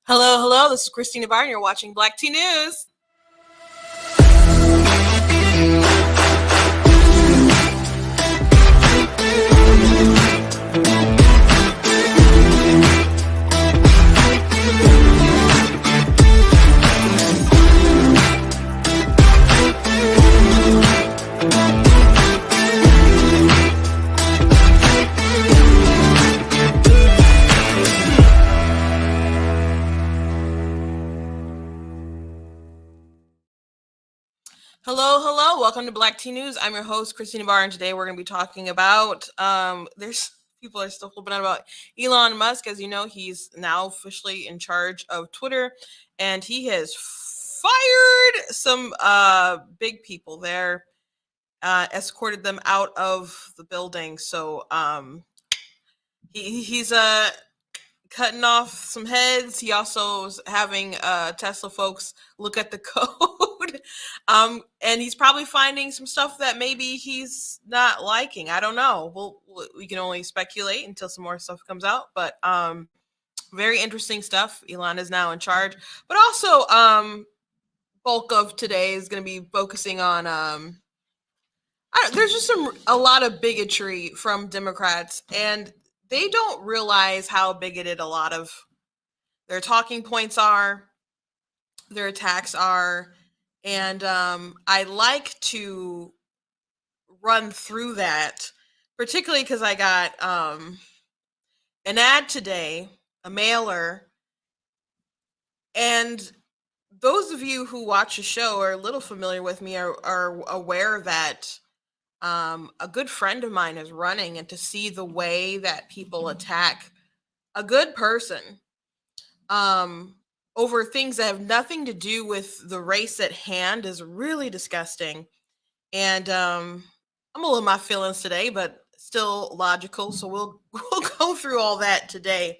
Hello, this is Christina Barr, and you're watching Black Tea News. Hello, welcome to Black Tea News. I'm your host, Christina Barr, and today we're going to be talking about, people are still flipping out about Elon Musk. As you know, he's now officially in charge of Twitter, and he has fired some big people there, escorted them out of the building. So he's cutting off some heads. He also is having Tesla folks look at the code. And he's probably finding some stuff that maybe he's not liking. I don't know. We can only speculate until some more stuff comes out. But very interesting stuff. Elon is now in charge. But also, bulk of today is going to be focusing on there's just a lot of bigotry from Democrats, and they don't realize how bigoted a lot of their talking points are, their attacks are. And I like to run through that, particularly because I got an ad today, a mailer. And those of you who watch the show are a little familiar with me are aware that a good friend of mine is running, and to see the way that people attack a good person over things that have nothing to do with the race at hand is really disgusting. And I'm a little in my feelings today, but still logical. So we'll go through all that today.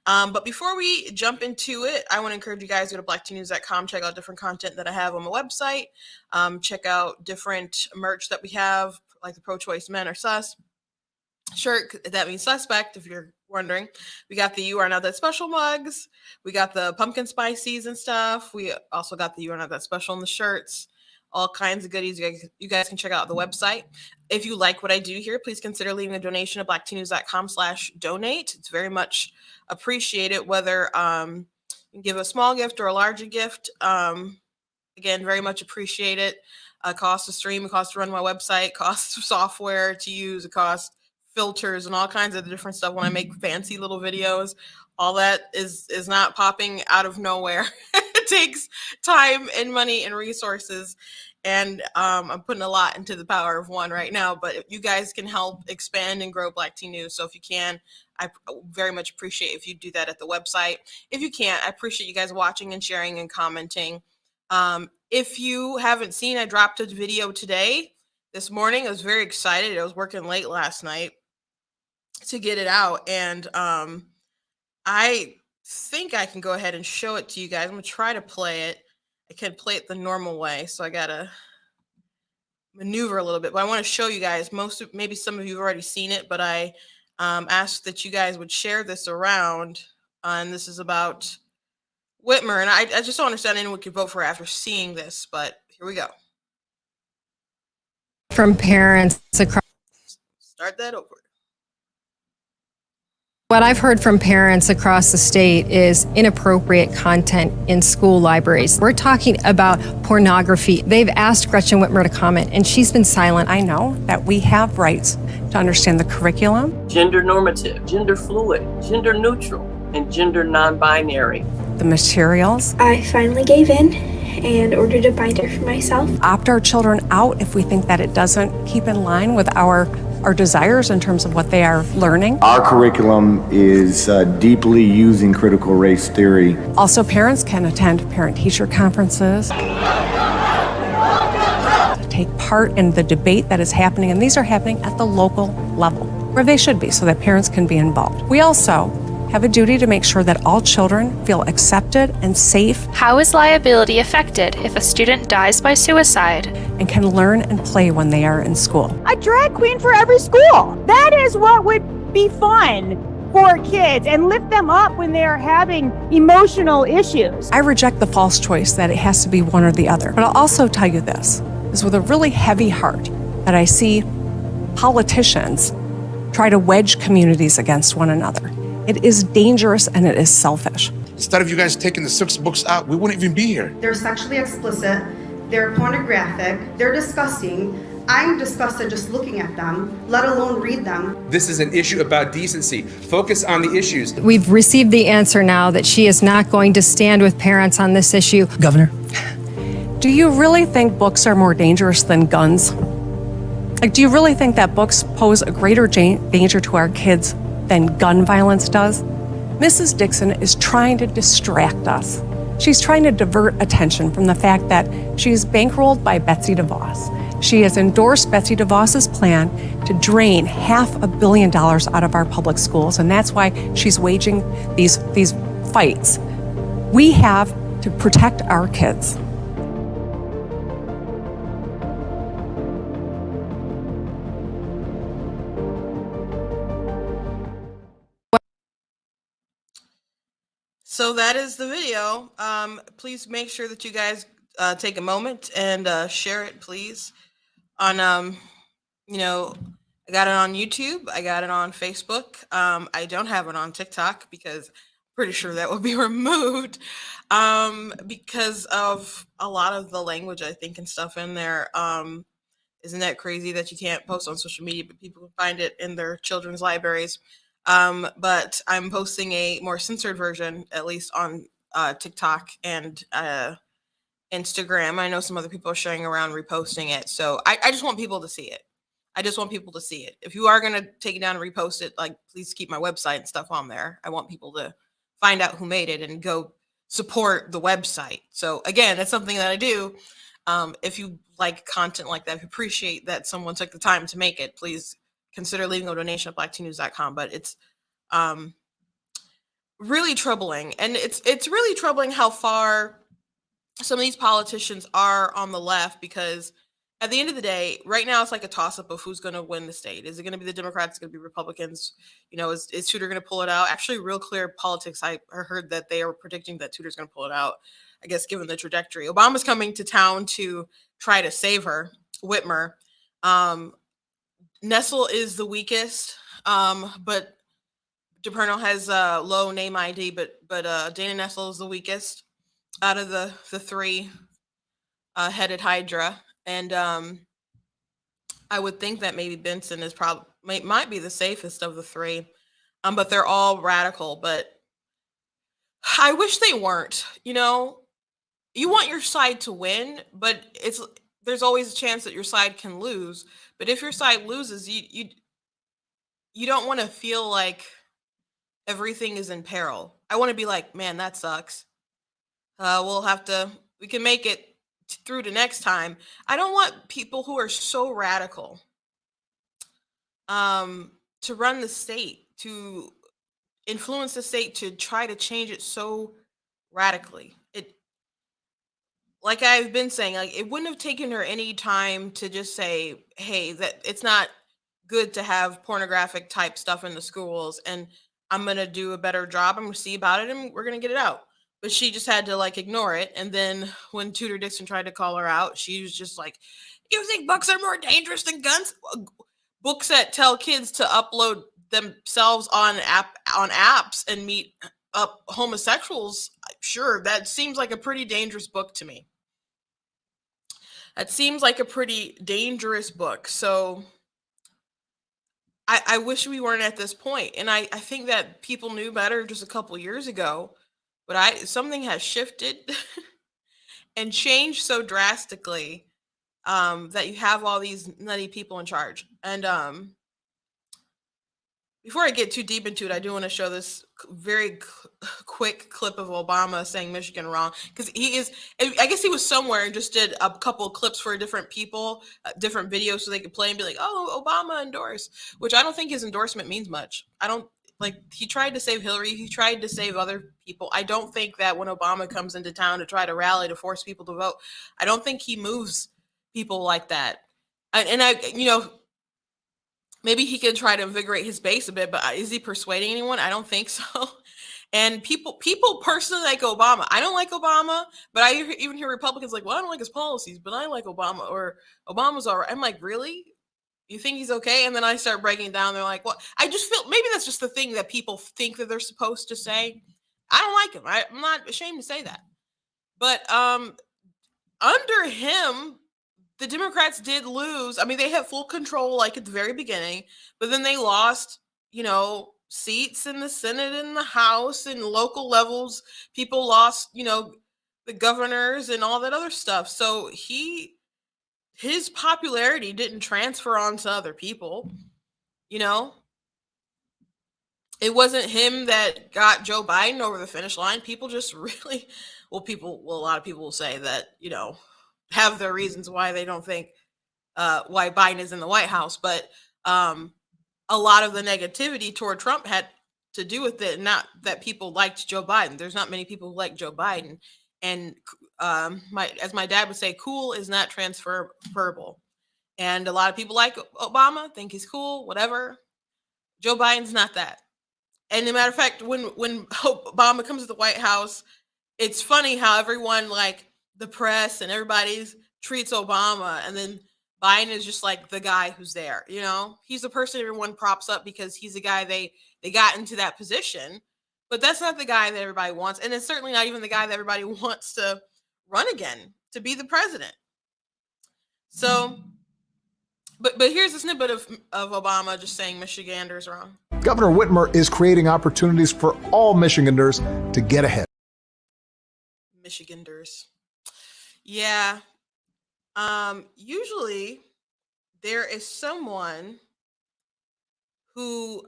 But before we jump into it, I want to encourage you guys to go to blacktnews.com, check out different content that I have on my website. Check out different merch that we have, like the Pro-Choice Men Are Sus shirt. That means suspect, if you're wondering. We got the You Are Not That Special mugs. We got the pumpkin spice season stuff. We also got the You Are Not That Special in the shirts. All kinds of goodies you guys can check out the website. If you like what I do here, please consider leaving a donation at blacktnews.com/donate. It's very much appreciated, whether you give a small gift or a larger gift. Again, very much appreciate it. Cost to stream, it costs to run my website, costs software to use, it costs filters and all kinds of different stuff when I make fancy little videos. All that is not popping out of nowhere. It takes time and money and resources. And I'm putting a lot into the power of one right now, but you guys can help expand and grow Black Tea News. So if you can, I very much appreciate if you do that at the website. If you can't, I appreciate you guys watching and sharing and commenting. If you haven't seen, I dropped a video this morning. I was very excited. I was working late last night to get it out. And I think I can go ahead and show it to you guys. I'm going to try to play it. I can't play it the normal way, so I got to maneuver a little bit. But I want to show you guys. Maybe some of you have already seen it, but I asked that you guys would share this around. And this is about Whitmer, and I just don't understand anyone could vote for after seeing this, but here we go. From parents across. Start that over. What I've heard from parents across the state is inappropriate content in school libraries. We're talking about pornography. They've asked Gretchen Whitmer to comment, and she's been silent. I know that we have rights to understand the curriculum. Gender normative, gender fluid, gender neutral, and gender non-binary. The materials. I finally gave in and ordered a binder for myself. Opt our children out if we think that it doesn't keep in line with our our desires in terms of what they are learning. Our curriculum is deeply using critical race theory. Also, parents can attend parent-teacher conferences, take part in the debate that is happening, and these are happening at the local level, where they should be, so that parents can be involved. We also have a duty to make sure that all children feel accepted and safe. How is liability affected if a student dies by suicide? And can learn and play when they are in school. A drag queen for every school. That is what would be fun for kids and lift them up when they are having emotional issues. I reject the false choice that it has to be one or the other. But I'll also tell you this, is with a really heavy heart that I see politicians try to wedge communities against one another. It is dangerous and it is selfish. Instead of you guys taking the 6 books out, we wouldn't even be here. They're sexually explicit, they're pornographic, they're disgusting. I'm disgusted just looking at them, let alone read them. This is an issue about decency. Focus on the issues. We've received the answer now that she is not going to stand with parents on this issue. Governor? Do you really think books are more dangerous than guns? Like, do you really think that books pose a greater danger to our kids than gun violence does? Mrs. Dixon is trying to distract us. She's trying to divert attention from the fact that she's bankrolled by Betsy DeVos. She has endorsed Betsy DeVos's plan to drain $500 million out of our public schools, and that's why she's waging these fights. We have to protect our kids. So that is the video. Please make sure that you guys take a moment and share it, please. On, I got it on YouTube. I got it on Facebook. I don't have it on TikTok because I'm pretty sure that will be removed because of a lot of the language, I think, and stuff in there. Isn't that crazy that you can't post on social media, but people can find it in their children's libraries? But I'm posting a more censored version, at least on TikTok and Instagram. I know some other people are sharing around reposting it. So I just want people to see it. I just want people to see it. If you are going to take it down and repost it, like, please keep my website and stuff on there. I want people to find out who made it and go support the website. So again, that's something that I do. If you like content like that, if you appreciate that someone took the time to make it, please consider leaving a donation at blacktnews.com. But it's really troubling. And it's really troubling how far some of these politicians are on the left, because at the end of the day, right now, it's like a toss-up of who's going to win the state. Is it going to be the Democrats? Is it going to be Republicans? Is Tudor going to pull it out? Actually, Real Clear Politics, I heard that they are predicting that Tudor's going to pull it out, I guess, given the trajectory. Obama's coming to town to try to save her, Whitmer. Nessel is the weakest, but DePerno has low name ID, but Dana Nessel is the weakest out of the three headed Hydra. And I would think that maybe Benson is might be the safest of the three, but they're all radical. But I wish they weren't. You want your side to win, but there's always a chance that your side can lose. But if your side loses, you don't want to feel like everything is in peril. I want to be like, man, that sucks. We can make it through to next time. I don't want people who are so radical to run the state, to influence the state, to try to change it so radically. Like I've been saying, like, it wouldn't have taken her any time to just say, hey, that it's not good to have pornographic type stuff in the schools, and I'm going to do a better job. I'm going to see about it, and we're going to get it out. But she just had to ignore it. And then when Tudor Dixon tried to call her out, she was just like, you think books are more dangerous than guns? Books that tell kids to upload themselves on apps and meet up homosexuals, sure, that seems like a pretty dangerous book to me. That seems like a pretty dangerous book. So I wish we weren't at this point. And I think that people knew better just a couple years ago. But something has shifted and changed so drastically that you have all these nutty people in charge. And before I get too deep into it, I do want to show this very quick clip of Obama saying Michigan wrong, because he is. I guess he was somewhere and just did a couple of clips for different people, different videos, so they could play and be like, "Oh, Obama endorsed," which I don't think his endorsement means much. I don't like. He tried to save Hillary. He tried to save other people. I don't think that when Obama comes into town to try to rally to force people to vote, I don't think he moves people like that. And I, maybe he can try to invigorate his base a bit, but is he persuading anyone? I don't think so. And people personally like Obama. I don't like Obama, but I even hear Republicans like, well, I don't like his policies, but I like Obama, or Obama's all right. I'm like, really? You think he's okay? And then I start breaking down. They're like, well, I just feel maybe that's just the thing that people think that they're supposed to say. I don't like him. I'm not ashamed to say that. But under him, the Democrats did lose. I mean, they had full control like at the very beginning, but then they lost, seats in the Senate and the House and local levels. People lost, the governors and all that other stuff. So his popularity didn't transfer on to other people, It wasn't him that got Joe Biden over the finish line. People just really, a lot of people will say that, have their reasons why they don't think why Biden is in the White House, but a lot of the negativity toward Trump had to do with it, not that people liked Joe Biden. There's not many people who like Joe Biden, and as my dad would say, cool is not transferable. And a lot of people like Obama, think he's cool, whatever. Joe Biden's not that. And as a matter of fact, when Obama comes to the White House, it's funny how everyone, like the press and everybody, treats Obama, and then Biden is just like the guy who's there. He's the person everyone props up because he's the guy they got into that position. But that's not the guy that everybody wants, and it's certainly not even the guy that everybody wants to run again to be the president. So, but here's a snippet of Obama just saying Michiganders wrong. Governor Whitmer is creating opportunities for all Michiganders to get ahead. Michiganders. Yeah. Usually there is someone who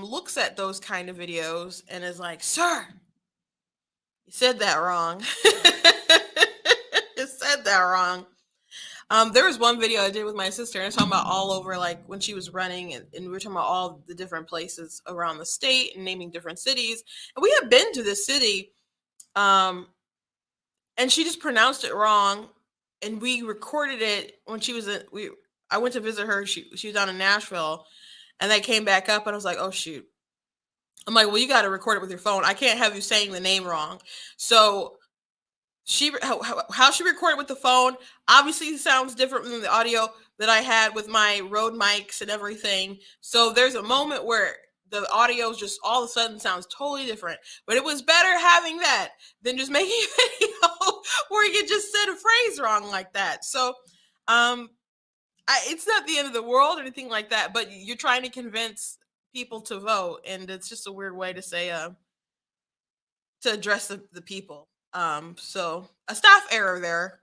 looks at those kind of videos and is like, sir, you said that wrong. You said that wrong. There was one video I did with my sister, and I was talking about all over, like when she was running, and we were talking about all the different places around the state and naming different cities. And we had been to this city, and she just pronounced it wrong. And we recorded it when she was I went to visit her. She was down in Nashville, and they came back up, and I was like, oh shoot. I'm like, well, you got to record it with your phone. I can't have you saying the name wrong. So how she recorded with the phone obviously sounds different than the audio that I had with my Rode mics and everything. So there's a moment where the audio just all of a sudden sounds totally different. But it was better having that than just making a video where you just said a phrase wrong like that. So it's not the end of the world or anything like that, but you're trying to convince people to vote, and it's just a weird way to say to address the people. So a staff error there.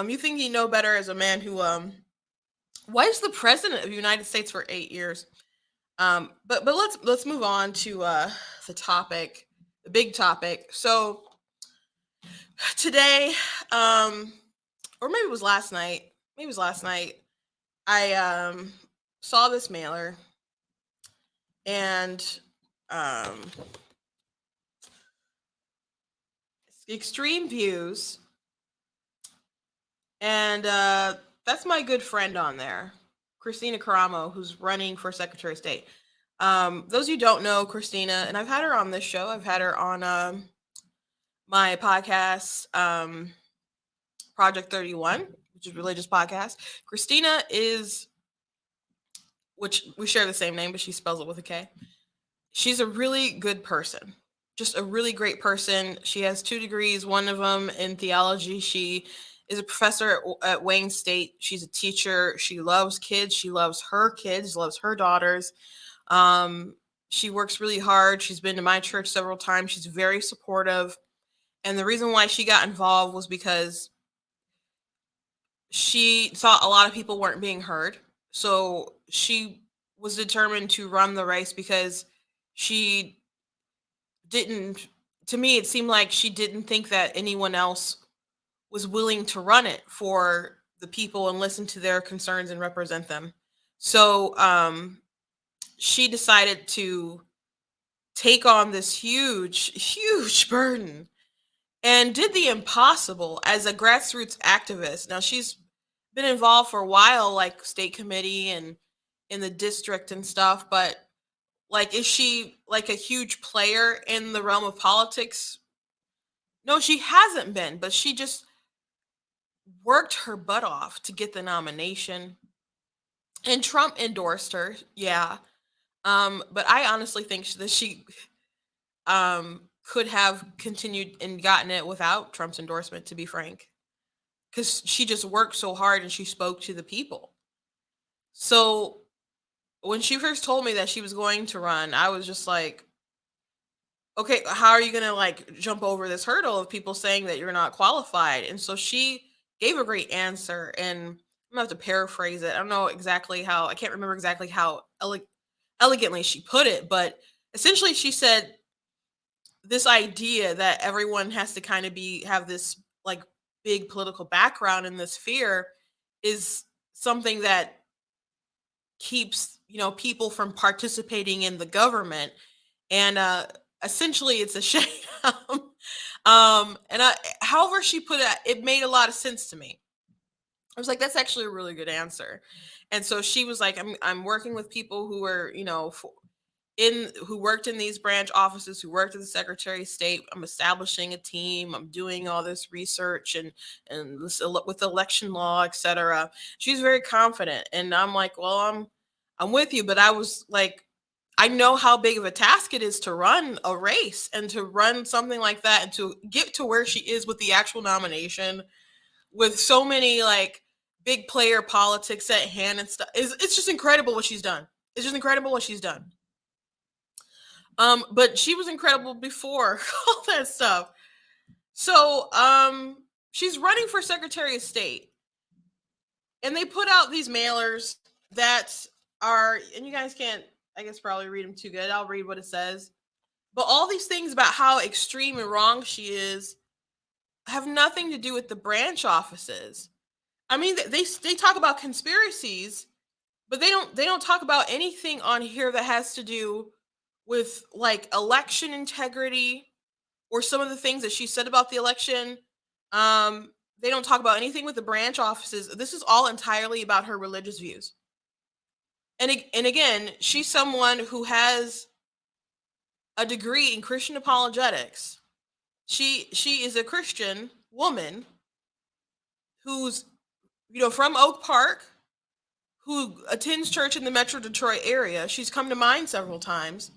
You think you know better as a man who was the president of the United States for 8 years. But let's move on to the topic, the big topic. So today, or maybe it was last night. Maybe it was last night. I saw this mailer, and extreme views, and that's my good friend on there, Christina Caramo, who's running for Secretary of State. Those of you who don't know Christina, and I've had her on this show, I've had her on my podcast, Project 31, which is a religious podcast. Christina is, which we share the same name, but she spells it with a K. She's a really good person. Just a really great person. She has 2 degrees, one of them in theology. She is a professor at Wayne State. She's a teacher. She loves kids. She loves her kids, loves her daughters. She works really hard. She's been to my church several times. She's very supportive. And the reason why she got involved was because she thought a lot of people weren't being heard. So she was determined to run the race because she didn't, to me, it seemed like she didn't think that anyone else was willing to run it for the people and listen to their concerns and represent them. So she decided to take on this huge burden and did the impossible as a grassroots activist. Now she's been involved for a while, like state committee and in the district and stuff, but like, is she like a huge player in the realm of politics? No, she hasn't been, but she just worked her butt off to get the nomination. And Trump endorsed her, yeah. But I honestly think that she could have continued and gotten it without Trump's endorsement, to be frank, because she just worked so hard and she spoke to the people. So when she first told me that she was going to run, I was just like, okay, how are you going to like jump over this hurdle of people saying that you're not qualified? And so she gave a great answer, and I'm gonna have to paraphrase it. I don't know exactly how, I can't remember exactly how elegantly she put it, but essentially she said this idea that everyone has to kind of have this like big political background in this sphere is something that keeps, people from participating in the government. And essentially it's a shame. However she put it, it made a lot of sense to me. I was like, that's actually a really good answer. And so she was like, I'm working with people who are, who worked in these branch offices, who worked at the Secretary of State. I'm establishing a team. I'm doing all this research and this, with election law, etc. She's very confident, and I'm like, well, I'm with you, but I was like, I know how big of a task it is to run a race and to run something like that and to get to where she is with the actual nomination, with so many like big player politics at hand and stuff. It's just incredible what she's done. It's just incredible what she's done. But she was incredible before all that stuff. So, she's running for Secretary of State, and they put out these mailers that are, and you guys can't, I guess, probably read them too good. I'll read what it says. But all these things about how extreme and wrong she is have nothing to do with the branch offices. I mean, they talk about conspiracies, but they don't talk about anything on here that has to do with like election integrity or some of the things that she said about the election. They don't talk about anything with the branch offices. This is all entirely about her religious views. And again, she's someone who has a degree in Christian apologetics. She is a Christian woman who's, from Oak Park, who attends church in the Metro Detroit area. She's come to mine several times.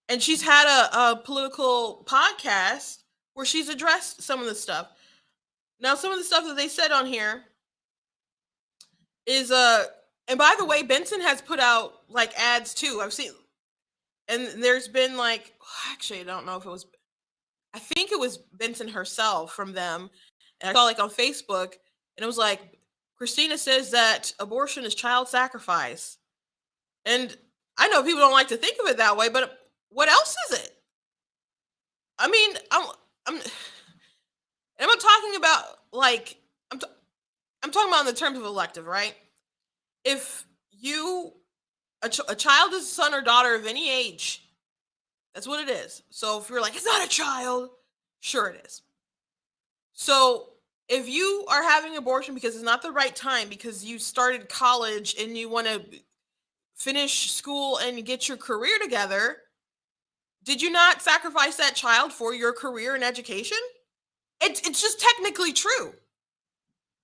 And she's had a political podcast where she's addressed some of the stuff. Now, some of the stuff that they said on here is, and by the way, Benson has put out like ads too. I've seen, and there's been like, actually, I don't know if it was, I think it was Benson herself from them. And I saw like on Facebook, and it was like, Christina says that abortion is child sacrifice. And I know people don't like to think of it that way, but what else is it? I mean, I'm talking about like, I'm talking about in the terms of elective, right? If a child is a son or daughter of any age, that's what it is. So if you're like, it's not a child, sure it is. So if you are having abortion because it's not the right time, because you started college and you want to finish school and get your career together, did you not sacrifice that child for your career and education? It's just technically true.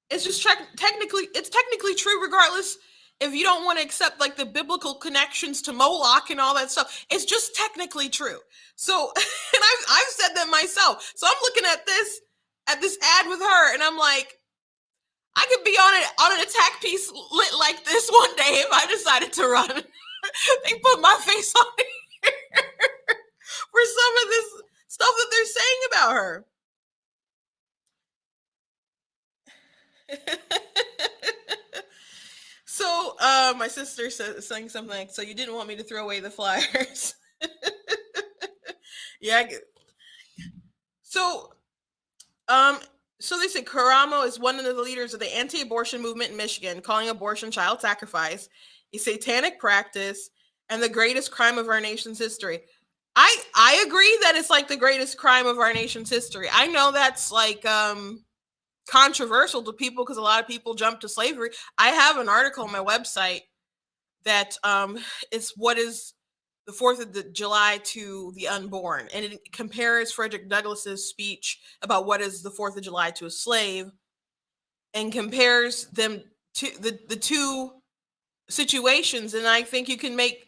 It's just technically true, regardless if you don't want to accept like the biblical connections to Moloch and all that stuff. It's just technically true. So, and I've said that myself. So I'm looking at this ad with her, and I'm like, I could be on an attack piece lit like this one day if I decided to run. They put my face on it for some of this stuff that they're saying about her. So my sister saying something like, so you didn't want me to throw away the flyers. Yeah. So, so they said Karamo is one of the leaders of the anti-abortion movement in Michigan, calling abortion child sacrifice a satanic practice and the greatest crime of our nation's history. I agree that it's like the greatest crime of our nation's history. I know that's like controversial to people because a lot of people jump to slavery. I have an article on my website that is what is the 4th of July to the unborn, and it compares Frederick Douglass's speech about what is the 4th of July to a slave, and compares them to the two situations. And I think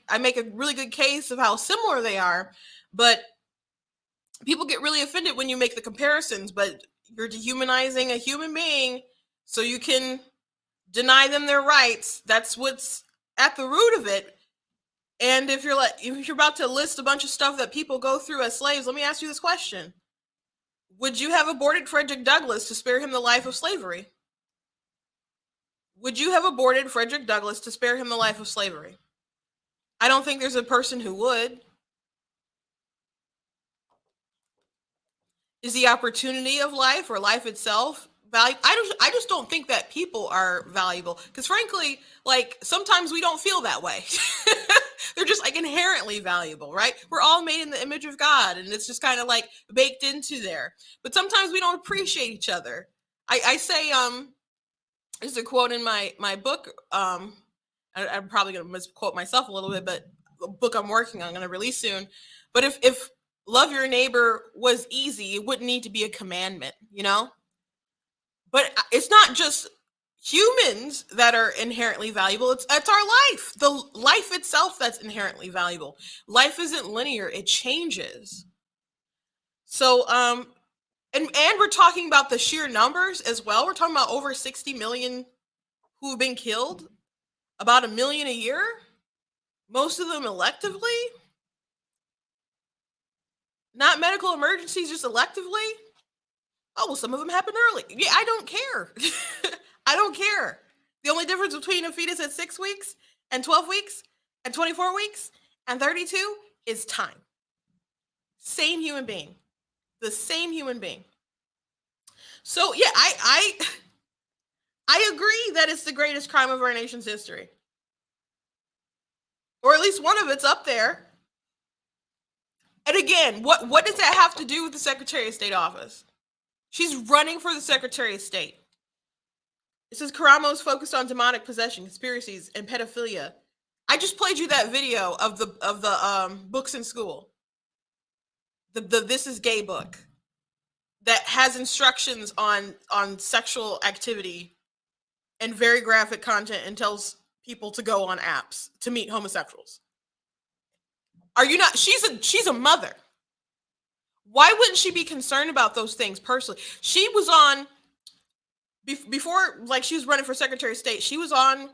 I make a really good case of how similar they are, but people get really offended when you make the comparisons. But you're dehumanizing a human being so you can deny them their rights. That's what's at the root of it. And if you're about to list a bunch of stuff that people go through as slaves, let me ask you this question. Would you have aborted Frederick Douglass to spare him the life of slavery? Would you have aborted Frederick Douglass to spare him the life of slavery? I don't think there's a person who would. Is the opportunity of life or life itself valuable? I just don't think that people are valuable, because frankly, like, sometimes we don't feel that way. They're just like inherently valuable, right? We're all made in the image of God, and it's just kind of like baked into there. But sometimes we don't appreciate each other. I say, there's a quote in my book. I'm probably going to misquote myself a little bit, but the book I'm working on, I'm going to release soon. But if love your neighbor was easy, it wouldn't need to be a commandment, you know? But it's not just humans that are inherently valuable. It's our life, the life itself that's inherently valuable. Life isn't linear, it changes. So, and we're talking about the sheer numbers as well. We're talking about over 60 million who have been killed, about 1 million a year, most of them electively. Not medical emergencies, just electively. Oh, well, some of them happen early. Yeah, I don't care. I don't care. The only difference between a fetus at 6 weeks and 12 weeks and 24 weeks and 32 is time. Same human being. The same human being. So yeah, I agree that it's the greatest crime of our nation's history. Or at least one of it's up there. And again, what does that have to do with the Secretary of State office? She's running for the Secretary of State. It says Karamo is focused on demonic possession, conspiracies, and pedophilia. I just played you that video of the books in school. The This Is Gay book that has instructions on sexual activity and very graphic content, and tells people to go on apps to meet homosexuals. Are you not? She's a mother. Why wouldn't she be concerned about those things personally? She was on before, like, she was running for Secretary of State. She was on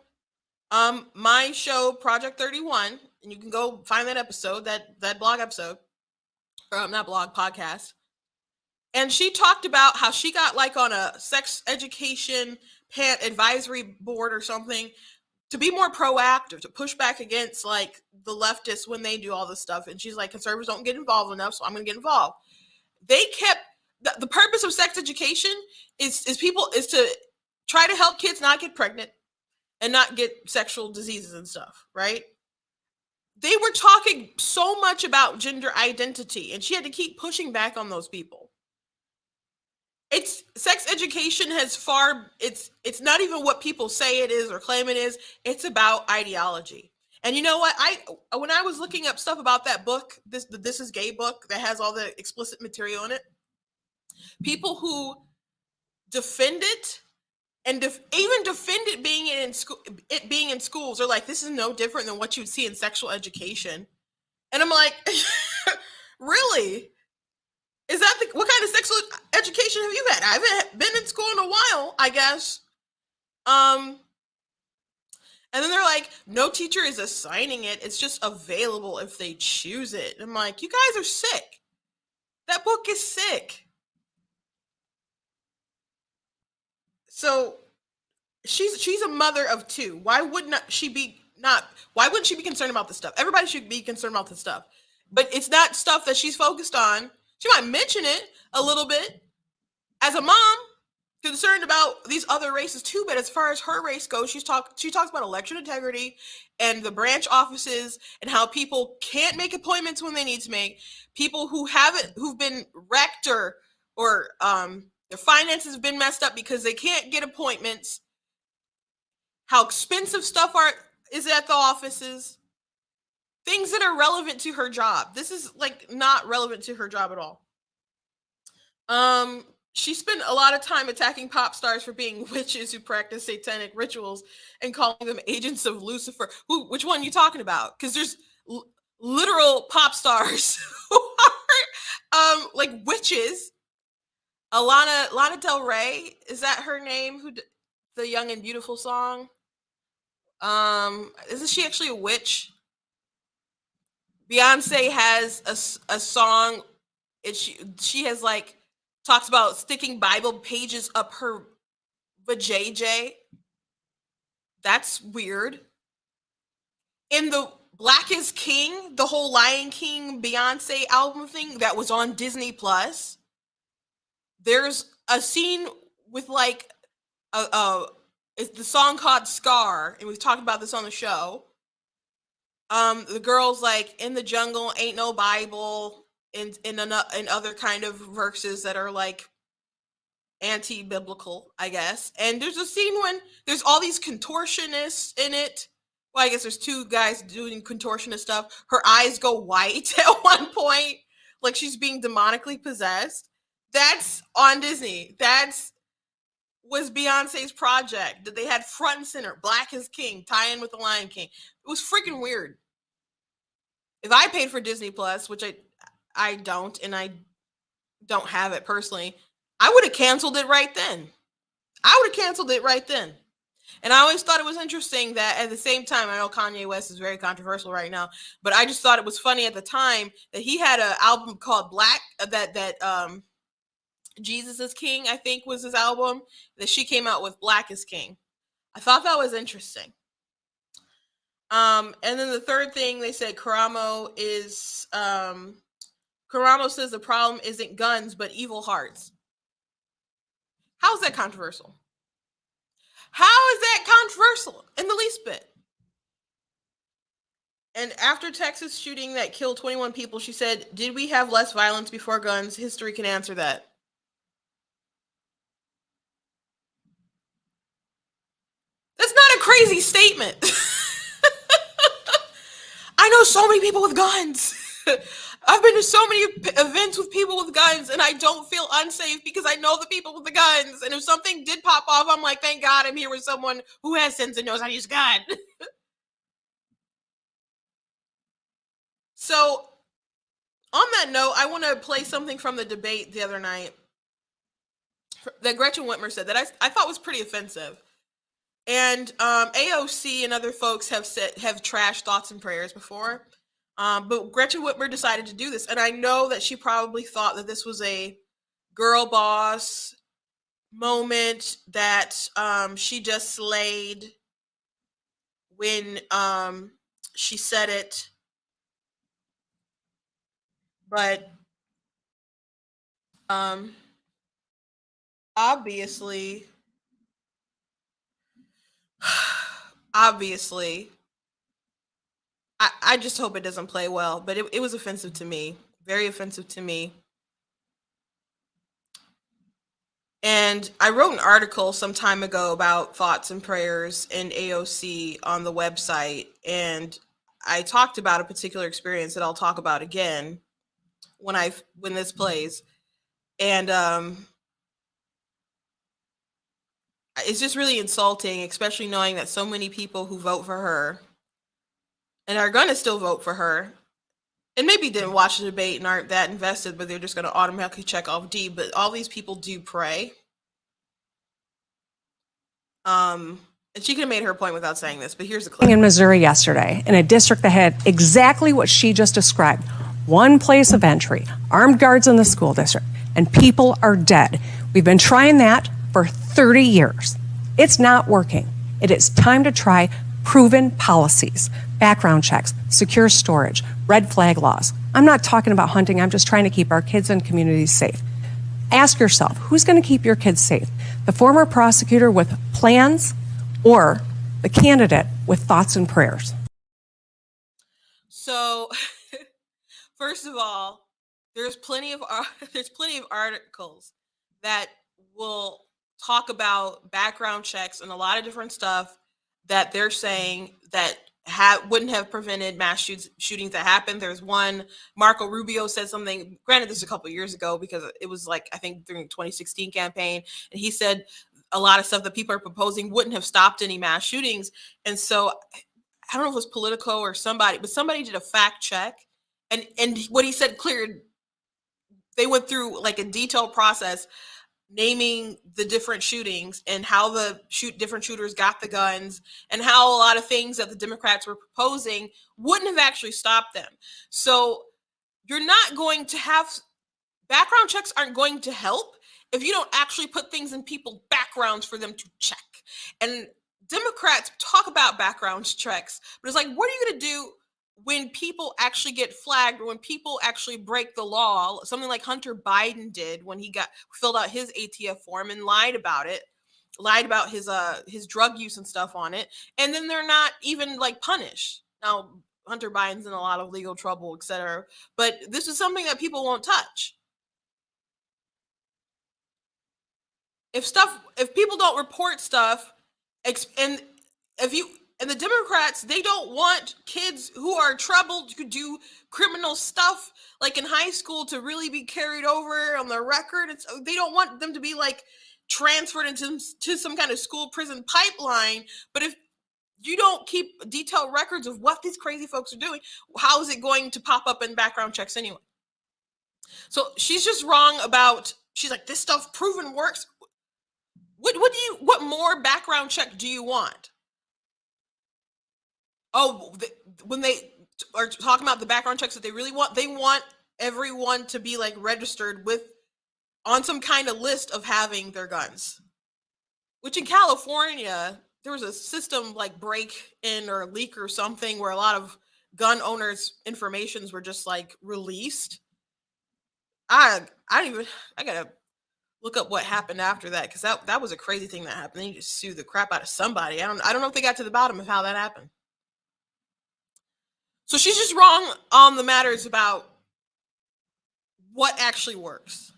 my show Project 31, and you can go find that episode, that blog episode, not blog, podcast. And she talked about how she got like on a sex education advisory board or something to be more proactive, to push back against like the leftists when they do all this stuff. And she's like, conservatives don't get involved enough, so I'm going to get involved. They kept the purpose of sex education is to try to help kids not get pregnant and not get sexual diseases and stuff, right? They were talking so much about gender identity, and she had to keep pushing back on those people. It's sex education it's not even what people say it is or claim it is. It's about ideology. And you know what? When I was looking up stuff about that book, the This Is Gay book that has all the explicit material in it, people who defend it and even defend it being in schools are like, this is no different than what you'd see in sexual education. And I'm like, really? Is that what kind of sexual education have you had? I haven't been in school in a while, I guess. And then they're like, no teacher is assigning it. It's just available if they choose it. And I'm like, you guys are sick. That book is sick. So she's a mother of two. Why wouldn't she be concerned about this stuff? Everybody should be concerned about this stuff. But it's not stuff that she's focused on. She might mention it a little bit as a mom, concerned about these other races too, but as far as her race goes, she talks about election integrity and the branch offices and how people can't make appointments when they need to make. People who've been wrecked or their finances have been messed up because they can't get appointments. How expensive stuff is at the offices. Things that are relevant to her job. This is like not relevant to her job at all. She spent a lot of time attacking pop stars for being witches who practice satanic rituals and calling them agents of Lucifer. Which one are you talking about? Because there's literal pop stars who are like witches. Lana Del Rey, is that her name? The Young and Beautiful song? Isn't she actually a witch? Beyonce has a song. She has like talks about sticking Bible pages up her vajayjay. That's weird. In the Black is King, the whole Lion King Beyonce album thing that was on Disney Plus, there's a scene with like it's the song called Scar, and we've talked about this on the show. The girl's like, in the jungle ain't no Bible, in other kind of verses that are like anti-biblical, I guess. And there's a scene when there's all these contortionists in it. Well, I guess there's two guys doing contortionist stuff. Her eyes go white at one point, like she's being demonically possessed. That's on Disney. Was Beyonce's project that they had front and center. Black is King, tie in with the Lion King. It was freaking weird. If I paid for Disney Plus, which I don't, and I don't have it personally, I would have canceled it right then. And I always thought it was interesting that at the same time, I know Kanye West is very controversial right now, but I just thought it was funny at the time that he had an album called Black, that Jesus is King, I think was his album, that she came out with Black is King. I thought that was interesting. And then the third thing they said, Karamo says the problem isn't guns, but evil hearts. How is that controversial? How is that controversial in the least bit? And after Texas shooting that killed 21 people, she said, did we have less violence before guns? History can answer that. That's not a crazy statement. I know so many people with guns. I've been to so many events with people with guns, and I don't feel unsafe because I know the people with the guns. And if something did pop off, I'm like, thank God I'm here with someone who has sense and knows how to use a gun. So, on that note, I want to play something from the debate the other night that Gretchen Whitmer said that I thought was pretty offensive. And AOC and other folks have trashed thoughts and prayers before. But Gretchen Whitmer decided to do this. And I know that she probably thought that this was a girl boss moment, that she just slayed when she said it. But obviously, I just hope it doesn't play well, but it was offensive to me, very offensive to me. And I wrote an article some time ago about thoughts and prayers in AOC on the website, and I talked about a particular experience that I'll talk about again when this plays. And it's just really insulting, especially knowing that so many people who vote for her and are going to still vote for her, and maybe didn't watch the debate and aren't that invested, but they're just going to automatically check off D. But all these people do pray. And she could have made her point without saying this, but here's the clip. In Missouri yesterday, in a district that had exactly what she just described. One place of entry, armed guards in the school district, and people are dead. We've been trying that for 30 years. It's not working. It is time to try proven policies, background checks, secure storage, red flag laws. I'm not talking about hunting. I'm just trying to keep our kids and communities safe. Ask yourself, who's going to keep your kids safe? The former prosecutor with plans or the candidate with thoughts and prayers? So, first of all, there's plenty of articles that will talk about background checks and a lot of different stuff that they're saying that wouldn't have prevented mass shootings that happened. There's one, Marco Rubio said something, granted this is a couple years ago because it was like, I think during the 2016 campaign, and he said a lot of stuff that people are proposing wouldn't have stopped any mass shootings. And so I don't know if it was Politico or somebody, but somebody did a fact check, and what he said cleared. They went through like a detailed process naming the different shootings and how the different shooters got the guns and how a lot of things that the Democrats were proposing wouldn't have actually stopped them. So you're not going to have background checks aren't going to help if you don't actually put things in people's backgrounds for them to check. And Democrats talk about background checks, but it's like, what are you going to do when people actually get flagged or when people actually break the law? Something like Hunter Biden did when he filled out his ATF form and lied about his drug use and stuff on it, and then they're not even like punished. Now Hunter Biden's in a lot of legal trouble, etc. But this is something that people won't touch. If people don't report stuff, and the Democrats, they don't want kids who are troubled, who do criminal stuff like in high school, to really be carried over on their record. They don't want them to be like transferred into some kind of school prison pipeline. But if you don't keep detailed records of what these crazy folks are doing, how is it going to pop up in background checks anyway? So she's just wrong about, she's like, this stuff proven works. What more background check do you want? Oh, when they are talking about the background checks that they really want, they want everyone to be like registered on some kind of list of having their guns. Which in California, there was a system like break in or leak or something where a lot of gun owners' informations were just like released. I gotta look up what happened after that, because that was a crazy thing that happened. They just sued the crap out of somebody. I don't know if they got to the bottom of how that happened. So she's just wrong on the matters about what actually works.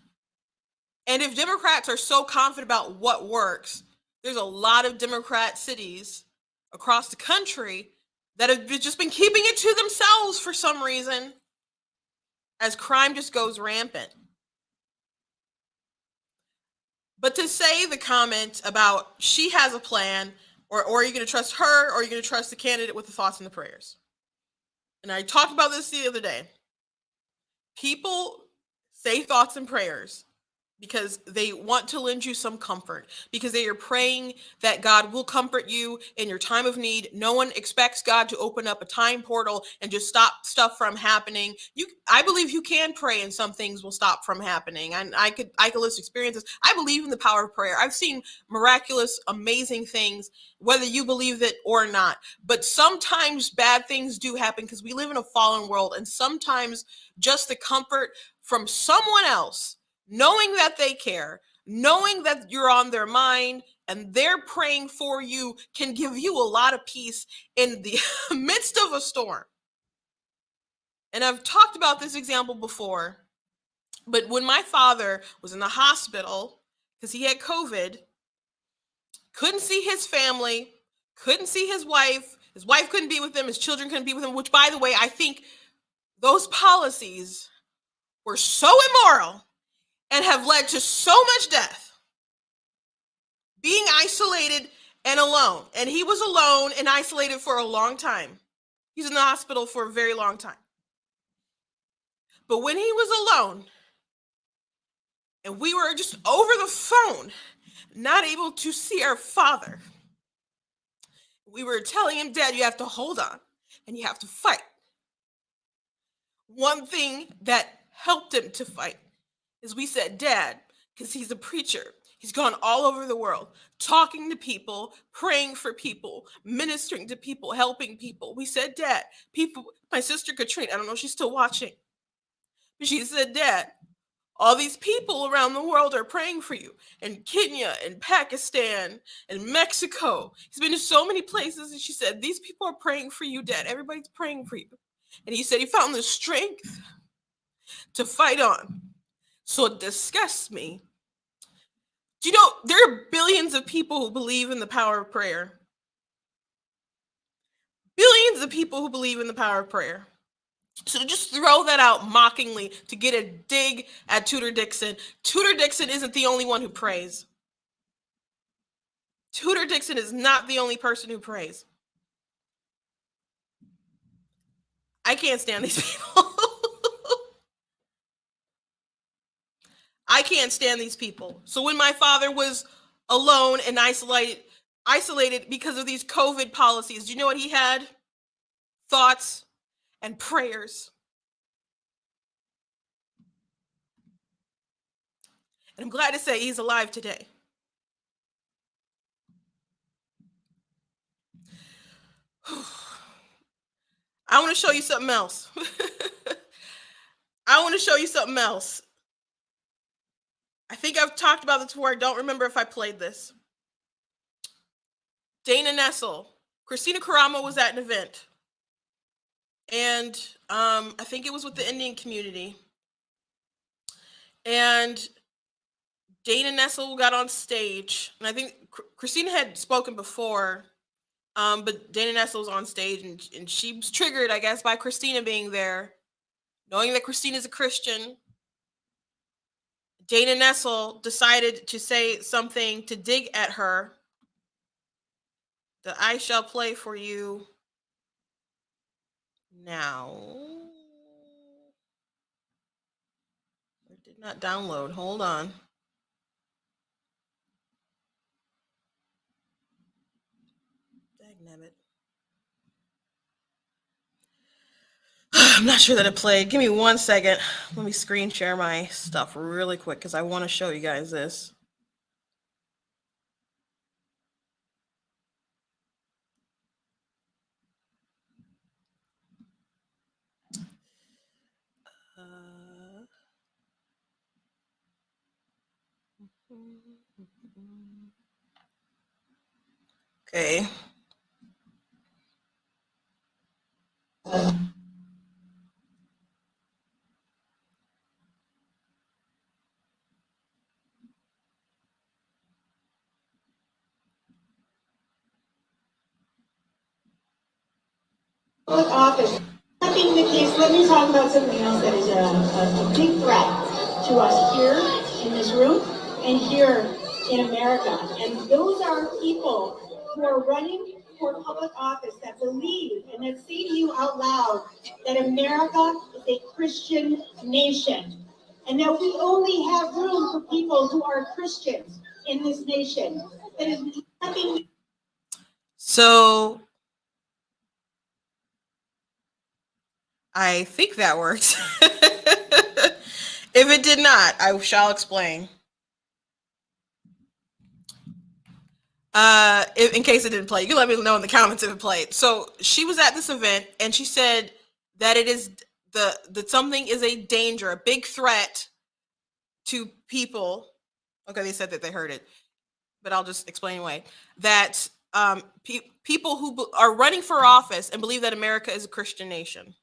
And if Democrats are so confident about what works, there's a lot of Democrat cities across the country that have just been keeping it to themselves for some reason as crime just goes rampant. But to say the comment about she has a plan, or are you going to trust her, or are you going to trust the candidate with the thoughts and the prayers? And I talked about this the other day. People say thoughts and prayers because they want to lend you some comfort, because they are praying that God will comfort you in your time of need. No one expects God to open up a time portal and just stop stuff from happening. I believe you can pray and some things will stop from happening. And I could list experiences. I believe in the power of prayer. I've seen miraculous, amazing things, whether you believe it or not. But sometimes bad things do happen because we live in a fallen world, and sometimes just the comfort from someone else, knowing that they care, knowing that you're on their mind and they're praying for you, can give you a lot of peace in the midst of a storm. And I've talked about this example before, but when my father was in the hospital because he had COVID, couldn't see his family, couldn't see his wife couldn't be with him, his children couldn't be with him, which, by the way, I think those policies were so immoral and have led to so much death. Being isolated and alone. And he was alone and isolated for a long time. He's in the hospital for a very long time. But when he was alone and we were just over the phone, not able to see our father, we were telling him, Dad, you have to hold on and you have to fight. One thing that helped him to fight is we said, Dad, because he's a preacher, He's gone all over the world, talking to people, praying for people, ministering to people, helping people. We said, Dad, people, my sister Katrina, I don't know if she's still watching, but she said, Dad, all these people around the world are praying for you in Kenya and Pakistan and Mexico. He's been to so many places. And she said, these people are praying for you, Dad. Everybody's praying for you. And he said he found the strength to fight on. So it disgusts me. Do you know there are billions of people who believe in the power of prayer? Billions of people who believe in the power of prayer. So to just throw that out mockingly to get a dig at Tudor Dixon. Tudor Dixon isn't the only one who prays. Tudor Dixon is not the only person who prays. I can't stand these people. I can't stand these people. So when my father was alone and isolated because of these COVID policies, do you know what he had? Thoughts and prayers. And I'm glad to say he's alive today. I want to show you something else. I want to show you something else. I think I've talked about this before. I don't remember if I played this. Dana Nessel. Christina Karamo was at an event. And I think it was with the Indian community. And Dana Nessel got on stage. And I think Christina had spoken before. But Dana Nessel was on stage. And she was triggered, I guess, by Christina being there. Knowing that Christina's a Christian. Dana Nessel decided to say something to dig at her that I shall play for you now. It did not download. Hold on. Dagnabbit. I'm not sure that it played. Give me 1 second. Let me screen share my stuff really quick because I want to show you guys this. Okay. Office. That being the case, let me talk about something else that is a big threat to us here in this room and here in America. And those are people who are running for public office that believe and that say to you out loud that America is a Christian nation and that we only have room for people who are Christians in this nation. That is nothing. So I think that worked. If it did not, I shall explain. In case it didn't play, you can let me know in the comments if it played. So she was at this event and she said that it is that something is a danger, a big threat to people. Okay, they said that they heard it, but I'll just explain anyway. That people who are running for office and believe that America is a Christian nation.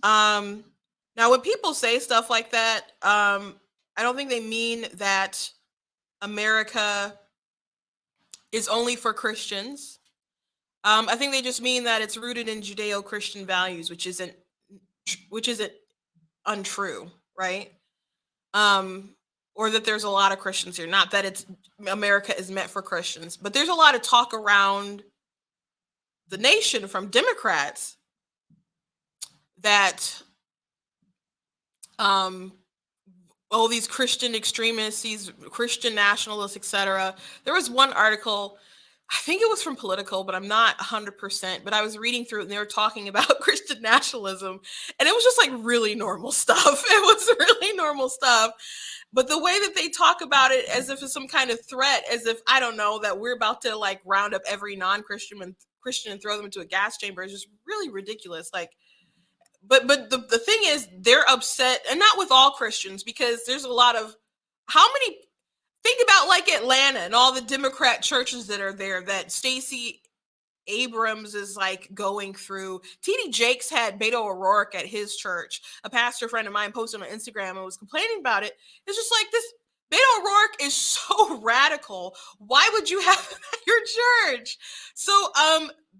Now, when people say stuff like that, I don't think they mean that America is only for Christians. I think they just mean that it's rooted in Judeo-Christian values, which isn't untrue, right? Or that there's a lot of Christians here. Not that it's America is meant for Christians, but there's a lot of talk around the nation from Democrats that all these Christian extremists, these Christian nationalists, etc. There was one article, I think it was from Political, but I'm not 100%, but I was reading through it and they were talking about Christian nationalism and it was just like really normal stuff. It was really normal stuff. But the way that they talk about it as if it's some kind of threat, as if, I don't know, that we're about to like round up every non-Christian and throw them into a gas chamber is just really ridiculous. Like, but the thing is, they're upset, and not with all Christians, because there's a lot of, how many, think about like Atlanta and all the Democrat churches that are there that Stacey Abrams is like going through. TD Jakes had Beto O'Rourke at his church. A pastor friend of mine posted on Instagram and was complaining about it. It's just like, this Beto O'Rourke is so radical. Why would you have him at your church? So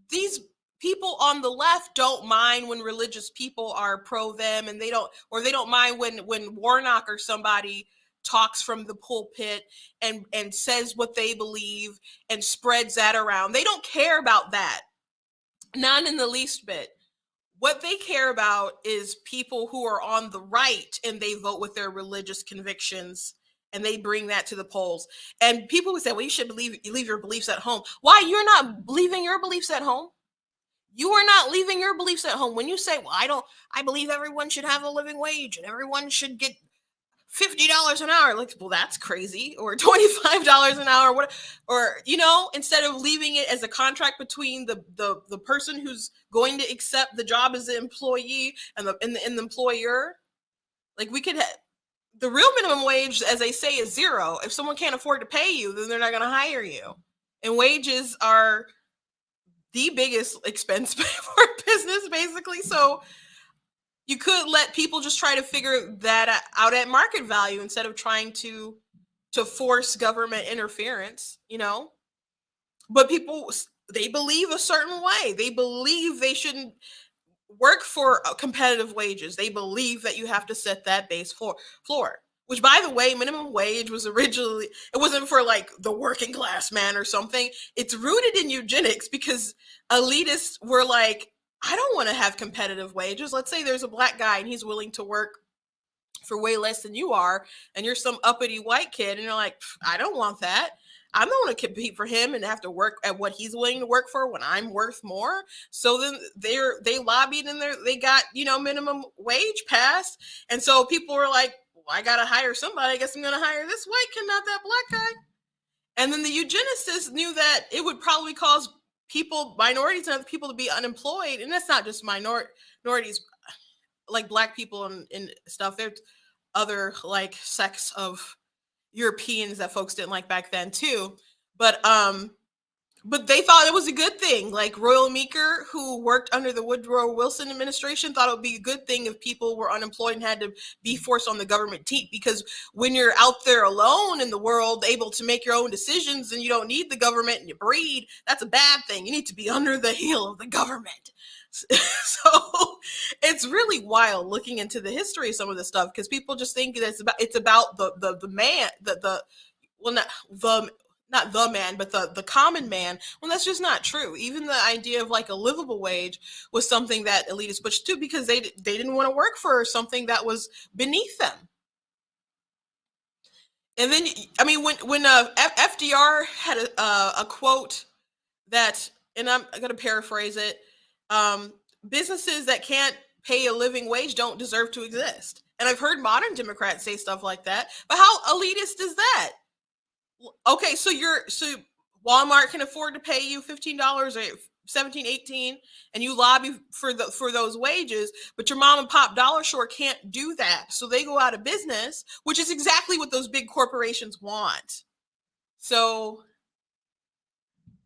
these people on the left don't mind when religious people are pro them, and they don't mind when Warnock or somebody talks from the pulpit and says what they believe and spreads that around. They don't care about that. Not in the least bit. What they care about is people who are on the right and they vote with their religious convictions and they bring that to the polls. And people would say, well, you should leave your beliefs at home. Why? You're not leaving your beliefs at home. You are not leaving your beliefs at home. When you say, well, I believe everyone should have a living wage and everyone should get $50 an hour, like, well, that's crazy. Or $25 an hour, or instead of leaving it as a contract between the person who's going to accept the job as the employee and the employer. Like, we could the real minimum wage, as they say, is zero. If someone can't afford to pay you, then they're not going to hire you. And wages are the biggest expense for a business, basically. So you could let people just try to figure that out at market value instead of trying to force government interference, But people, they believe a certain way. They believe they shouldn't work for competitive wages. They believe that you have to set that base floor. Which, by the way, minimum wage was originally, it wasn't for like the working class man or something. It's rooted in eugenics because elitists were like, I don't want to have competitive wages. Let's say there's a black guy and he's willing to work for way less than you are, and you're some uppity white kid, and you're like, I don't want that. I don't want to compete for him and have to work at what he's willing to work for when I'm worth more. So then they lobbied and they got, minimum wage passed. And so people were like, well, I got to hire somebody. I guess I'm going to hire this white kid, not that black guy. And then the eugenicists knew that it would probably cause minorities and other people to be unemployed. And that's not just minorities, like black people and stuff. There's other like sects of Europeans that folks didn't like back then too. But they thought it was a good thing. Like Royal Meeker, who worked under the Woodrow Wilson administration, thought it would be a good thing if people were unemployed and had to be forced on the government teat, because when you're out there alone in the world, able to make your own decisions and you don't need the government and you breed, that's a bad thing. You need to be under the heel of the government. So it's really wild looking into the history of some of this stuff, because people just think that it's about the man, not the man, but the common man. Well, that's just not true. Even the idea of like a livable wage was something that elitists pushed too, because they didn't want to work for something that was beneath them. And then, I mean, when FDR had a quote that, and I'm going to paraphrase it, businesses that can't pay a living wage don't deserve to exist. And I've heard modern Democrats say stuff like that. But how elitist is that? Okay, so Walmart can afford to pay you $15 or $17, $18, and you lobby for those wages, but your mom and pop dollar store can't do that. So they go out of business, which is exactly what those big corporations want. So,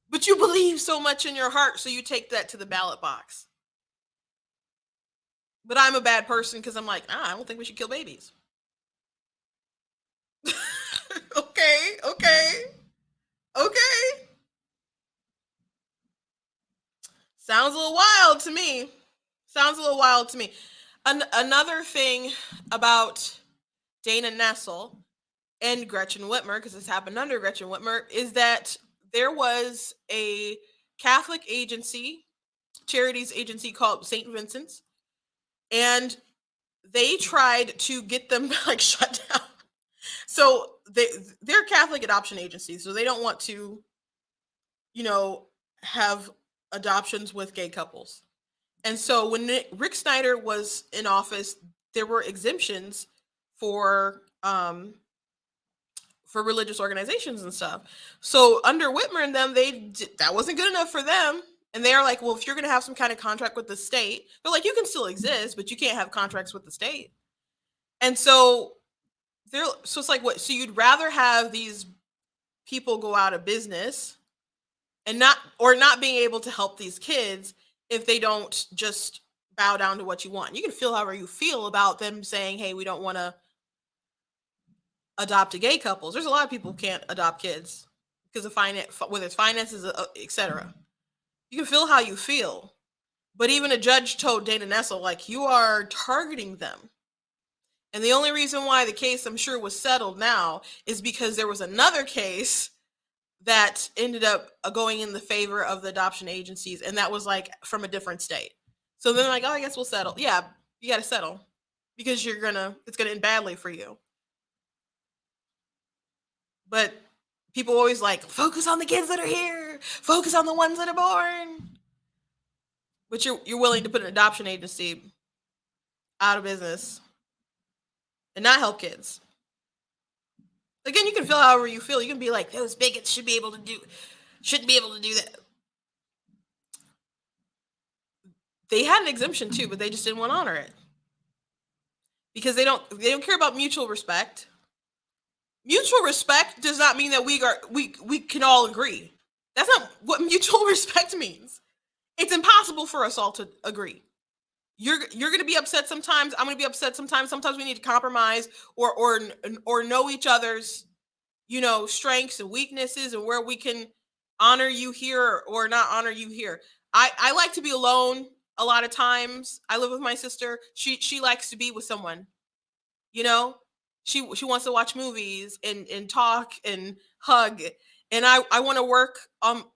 but you believe so much in your heart, so you take that to the ballot box. But I'm a bad person because I'm like, I don't think we should kill babies. Okay. Sounds a little wild to me. Another thing about Dana Nessel and Gretchen Whitmer, because this happened under Gretchen Whitmer, is that there was a Catholic charities agency called St. Vincent's, and they tried to get them like shut down. So they're Catholic adoption agencies, so they don't want to, have adoptions with gay couples. And so when Rick Snyder was in office, there were exemptions for for religious organizations and stuff. So under Whitmer and them, that wasn't good enough for them. And they're like, well, if you're going to have some kind of contract with the state, they're like, you can still exist, but you can't have contracts with the state. And so it's like, what? So you'd rather have these people go out of business and not being able to help these kids if they don't just bow down to what you want. You can feel however you feel about them saying, hey, we don't want to adopt a gay couples. There's a lot of people who can't adopt kids because of whether it's finances, etc. You can feel how you feel. But even a judge told Dana Nessel, like, you are targeting them. And the only reason why the case, I'm sure, was settled now is because there was another case that ended up going in the favor of the adoption agencies, and that was like from a different state. So then like, oh, I guess we'll settle. Yeah, you got to settle because it's gonna end badly for you. But people always like, focus on the kids that are here, focus on the ones that are born. But you're willing to put an adoption agency out of business and not help kids. Again, you can feel however you feel. You can be like, those bigots shouldn't be able to do that. They had an exemption too, but they just didn't want to honor it. Because they don't care about mutual respect. Mutual respect does not mean that we can all agree. That's not what mutual respect means. It's impossible for us all to agree. You're going to be upset sometimes. I'm going to be upset sometimes. Sometimes we need to compromise or know each other's, strengths and weaknesses and where we can honor you here or not honor you here. I like to be alone a lot of times. I live with my sister. She likes to be with someone. She wants to watch movies and talk and hug. And I want to work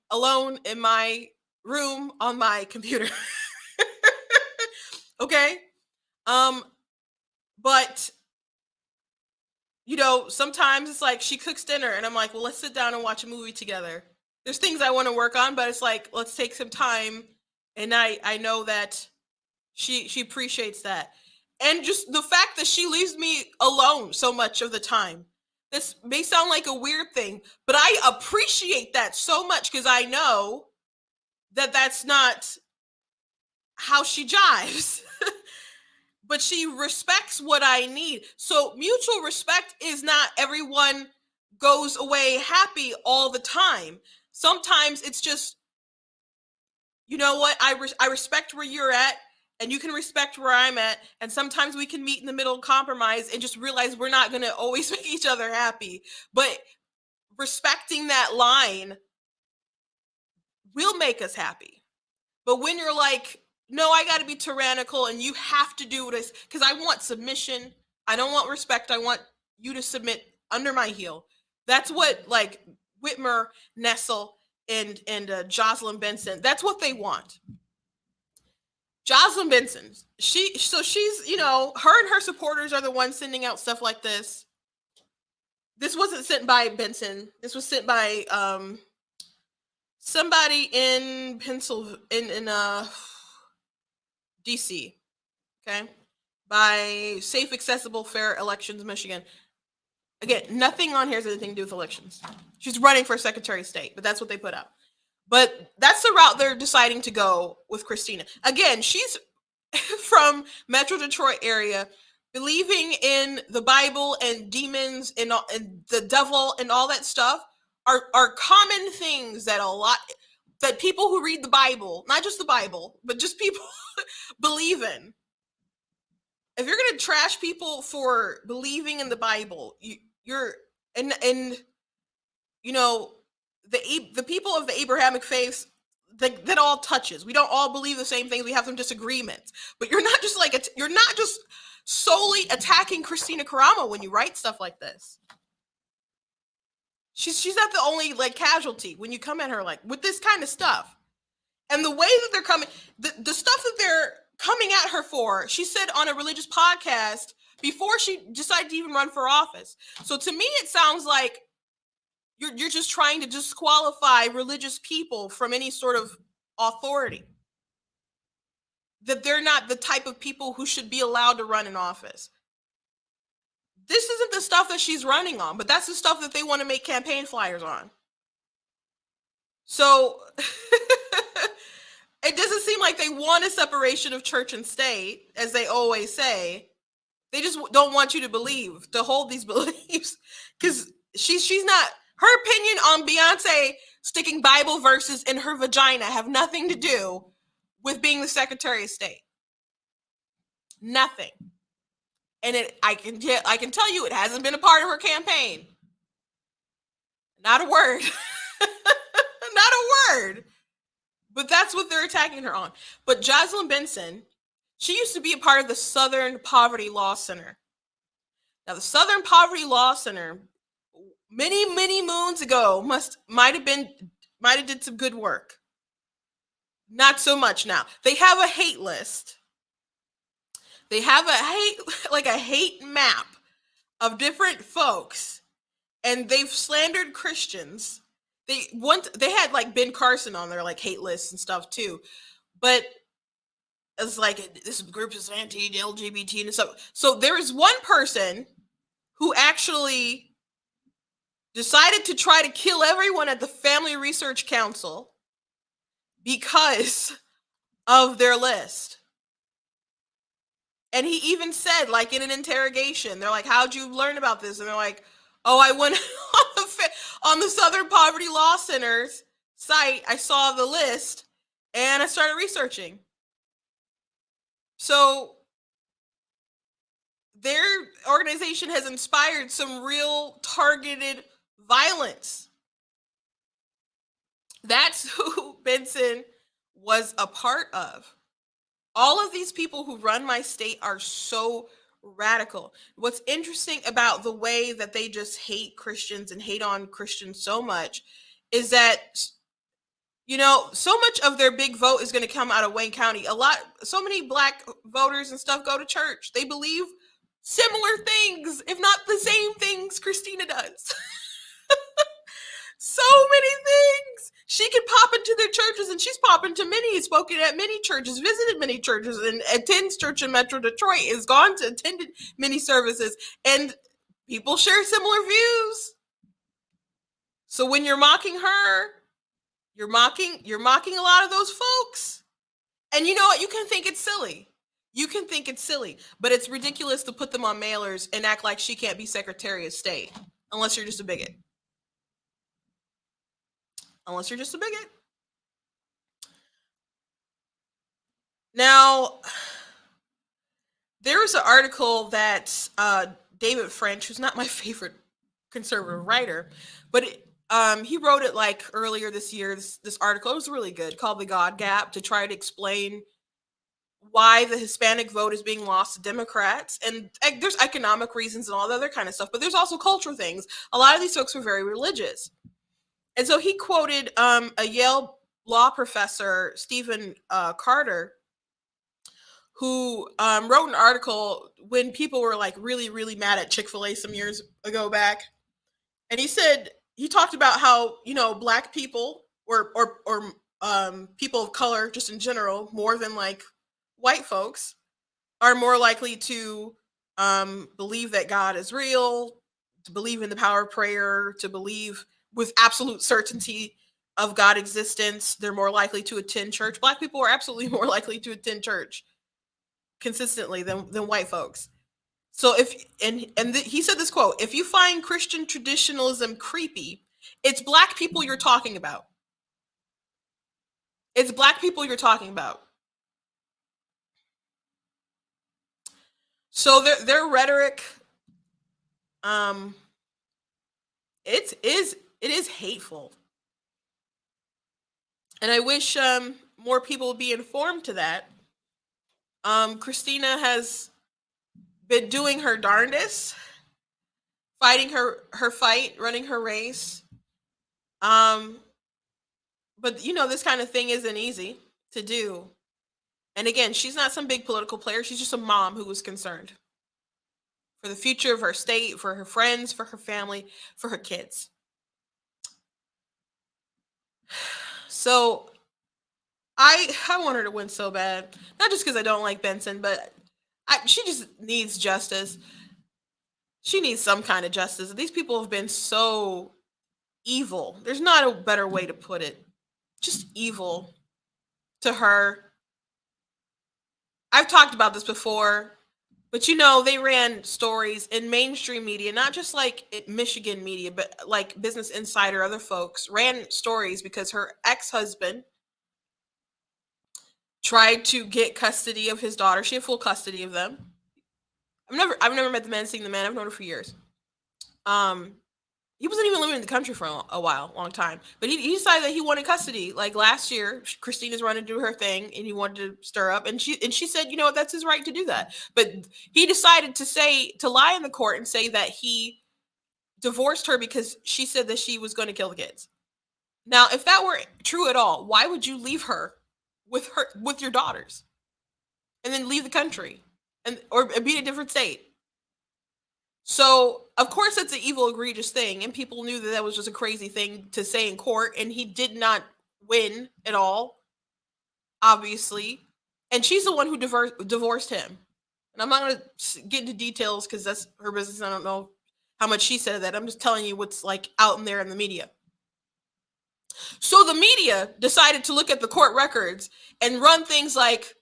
alone in my room on my computer. Okay. But sometimes it's like she cooks dinner and I'm like, well, let's sit down and watch a movie together. There's things I want to work on, but it's like, let's take some time. And I know that she appreciates that. And just the fact that she leaves me alone so much of the time. This may sound like a weird thing, but I appreciate that so much because I know that that's not how she jives. But she respects what I need. So mutual respect is not everyone goes away happy all the time. Sometimes it's just, you know what? I respect where you're at and you can respect where I'm at. And sometimes we can meet in the middle, compromise, and just realize we're not going to always make each other happy. But respecting that line will make us happy. But when you're like, no, I got to be tyrannical and you have to do this because I want submission. I don't want respect. I want you to submit under my heel. That's what like Whitmer, Nessel, and Jocelyn Benson, that's what they want. Jocelyn Benson, she's, her and her supporters are the ones sending out stuff like this. This wasn't sent by Benson. This was sent by somebody in Pennsylvania, in DC, okay, by Safe, Accessible, Fair Elections, Michigan. Again, nothing on here has anything to do with elections. She's running for Secretary of State, but that's what they put out. But that's the route they're deciding to go with Christina. Again, she's from Metro Detroit area, believing in the Bible and demons and the devil and all that stuff are common things that that people who read the Bible, not just the Bible, but just people believe in. If you're going to trash people for believing in the Bible, you're the people of the Abrahamic faiths, that all touches. We don't all believe the same things. We have some disagreements, but you're not just solely attacking Christina Karamo when you write stuff like this. She's not the only casualty when you come at her with this kind of stuff. And the way that they're coming, the stuff that they're coming at her for, she said on a religious podcast before she decided to even run for office. So to me, it sounds like you're just trying to disqualify religious people from any sort of authority. That they're not the type of people who should be allowed to run in office. this isn't the stuff that she's running on, but that's the stuff that they want to make campaign flyers on. So it doesn't seem like they want a separation of church and state, as they always say. They just don't want you to hold these beliefs, because she's not, her opinion on Beyonce sticking Bible verses in her vagina have nothing to do with being the Secretary of State. Nothing. And I can tell you, it hasn't been a part of her campaign. Not a word. Not a word. But that's what they're attacking her on. But Jocelyn Benson, she used to be a part of the Southern Poverty Law Center. Now, the Southern Poverty Law Center, many, many moons ago, might have did some good work. Not so much now. They have a hate list. They have a hate map of different folks, and they've slandered Christians. They had like Ben Carson on their like hate lists and stuff too, but it's like this group is anti-LGBT and stuff. So there is one person who actually decided to try to kill everyone at the Family Research Council because of their list. And he even said, like in an interrogation, they're like, how'd you learn about this? And they're like, oh, I went on the Southern Poverty Law Center's site. I saw the list and I started researching. So their organization has inspired some real targeted violence. That's who Benson was a part of. All of these people who run my state are so radical. What's interesting about the way that they just hate Christians and hate on Christians so much is that, you know, so much of their big vote is going to come out of Wayne County. So many Black voters and stuff go to church. They believe similar things, if not the same things Christina does. So many things. She can pop into their churches, and she's popped into many, spoken at many churches, visited many churches, and attends church in Metro Detroit, has gone to attended many services, and people share similar views. So when you're mocking her, you're mocking a lot of those folks. And you know what? You can think it's silly. You can think it's silly, but it's ridiculous to put them on mailers and act like she can't be Secretary of State unless you're just a bigot. Unless you're just a bigot. Now, there was an article that David French, who's not my favorite conservative writer, but he wrote it like earlier this year, this article. It was really good, called The God Gap, to try to explain why the Hispanic vote is being lost to Democrats. And there's economic reasons and all the other kind of stuff, but there's also cultural things. A lot of these folks were very religious. And so he quoted a Yale law professor, Stephen Carter, who wrote an article when people were like really, really mad at Chick-fil-A some years ago back. And he talked about how, you know, Black people or people of color just in general, more than like white folks, are more likely to believe that God is real, to believe in the power of prayer, to believe with absolute certainty of God existence. They're more likely to attend church. Black people are absolutely more likely to attend church consistently than white folks. So he said this quote, if you find Christian traditionalism creepy, it's Black people you're talking about. It's Black people you're talking about. So their rhetoric, it is hateful. And I wish more people would be informed to that. Christina has been doing her darndest, fighting her fight, running her race. But you know, this kind of thing isn't easy to do. And again, she's not some big political player. She's just a mom who was concerned for the future of her state, for her friends, for her family, for her kids. So I want her to win so bad. Not just because I don't like Benson, but she just needs justice. She needs some kind of justice. These people have been so evil. There's not a better way to put it. Just evil to her. I've talked about this before, but they ran stories in mainstream media, not just like Michigan media, but like Business Insider, other folks ran stories because her ex-husband tried to get custody of his daughter. She had full custody of them. I've never met the man, seen the man. I've known him for years. He wasn't even living in the country for a long time. But he decided that he wanted custody. Like last year, Christina's running to do her thing, and he wanted to stir up. And she said, you know what, that's his right to do that. But he decided to lie in the court and say that he divorced her because she said that she was going to kill the kids. Now, if that were true at all, why would you leave her with your daughters, and then leave the country or be in a different state? So, of course, it's an evil, egregious thing, and people knew that was just a crazy thing to say in court, and he did not win at all, obviously. And she's the one who divorced him. And I'm not going to get into details because that's her business. I don't know how much she said of that. I'm just telling you what's like out in there in the media. So the media decided to look at the court records and run things like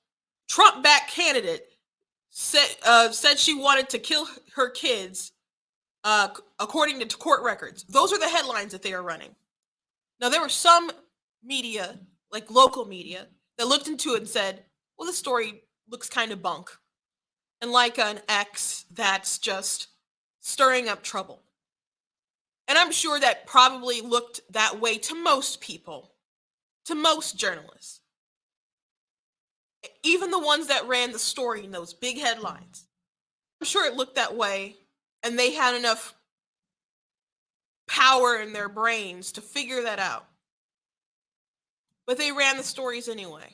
Trump-backed candidate said she wanted to kill her kids, according to court records. Those are the headlines that they are running. Now, there were some media, like local media, that looked into it and said, well, this story looks kind of bunk. And like an ex that's just stirring up trouble. And I'm sure that probably looked that way to most people, to most journalists. Even the ones that ran the story in those big headlines. I'm sure it looked that way, and they had enough power in their brains to figure that out. But they ran the stories anyway.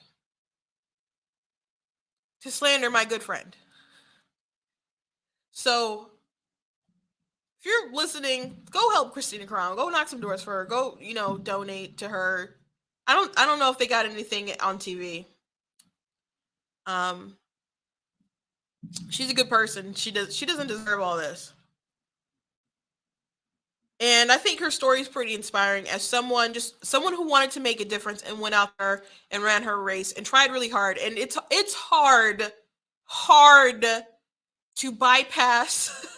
To slander my good friend. So, if you're listening, go help Christina Crown. Go knock some doors for her. Go, donate to her. I don't know if they got anything on TV. She's a good person. She doesn't deserve all this. And I think her story is pretty inspiring as someone who wanted to make a difference and went out there and ran her race and tried really hard. And it's hard to bypass